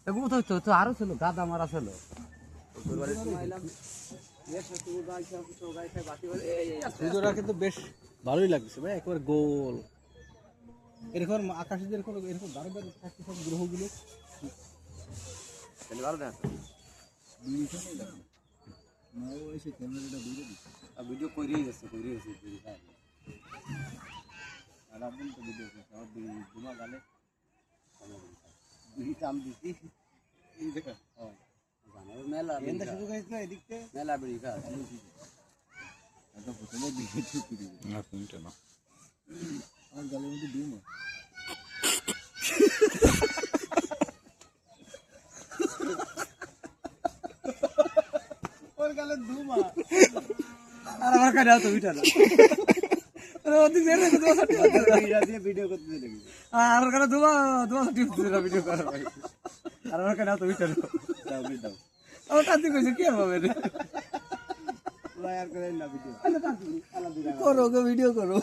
এগুলো তো আরো ছিল গাদা মারা ছিল ভিডিওটা কিন্তু বেশ ভালোই লাগছে ভাই, একবার গোল এরকম আকাশে যেরকম এরকম দাঁড়ে দাঁড়িয়ে থাকছে সব গ্রহগুলো ভালো দেখ ভিডিও করেই যাচ্ছে আর আপনি তো ভিডিও করছে আমার ঘুমা গালে কাম দিচ্ছি এই দেখা মেলা শুধু খাইছিল এদিকতে মেলা বিড়ি খা প্রথমে দিকে ছুটি দিবে আমার গালের মধ্যে ডিম ওর গালে ধুমা আর আমার কাছে তো ভিটা না ভিডিও করতে দেখি আর কাছে দুবা টিপ দিলা ভিডিও করা ভাই আর আমার কাছে তো ভিটা দাও দাও ও কান্তি কইছে কি হবে রে লায়ার করে না ভিডিও করো গো ভিডিও করো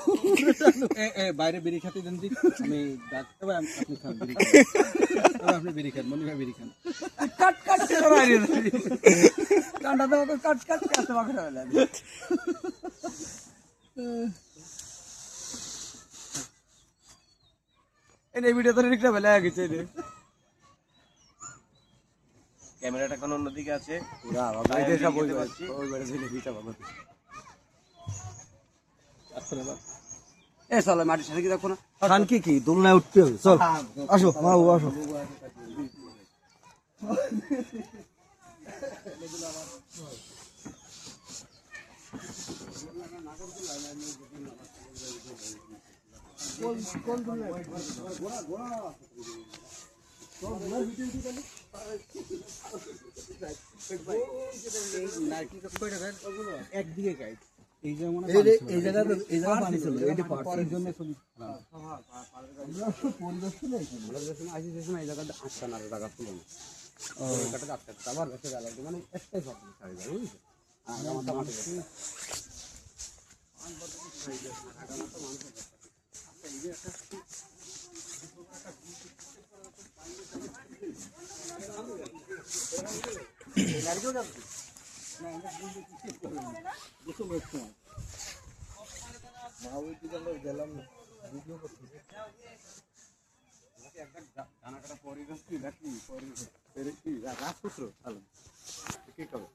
এ বাইরে বিড়ি খেতে দেন দি আমি ডাকতে ভাই আপনি খান বিড়ি আপনি বিড়ি খান মনে হয় বিড়ি খান কাট কাট করে বাইরে কান্ডা তো কাট কাট করতে বাকি রইল এই ভিডিও তো রিকটা বেলা গেছে রে ক্যামেরাটা কোন অন্যদিকে আছে পুরা বাবা এই দেশা বই যাচ্ছে ওই বেড়ে ঝিলে ভিটা বাবা এ চলো মাটির সাথে কি দেখো না খান কি দোলনায় উঠতে হবে চল আসো মাও আসো একদিকে গাইড এই জায়গা পানি ছিল এইটা পার্সের জন্য ছবি পরিদর্শন এই জায়গাটা আটটা না টাকা তুলো না কাটা যাচ্ছে আবার ভেসে গেল মানে একটাই ভাবছি ছাড়ি যাবে বুঝলি আমার টমাটো গেলাম রাজপুত্র কি করবে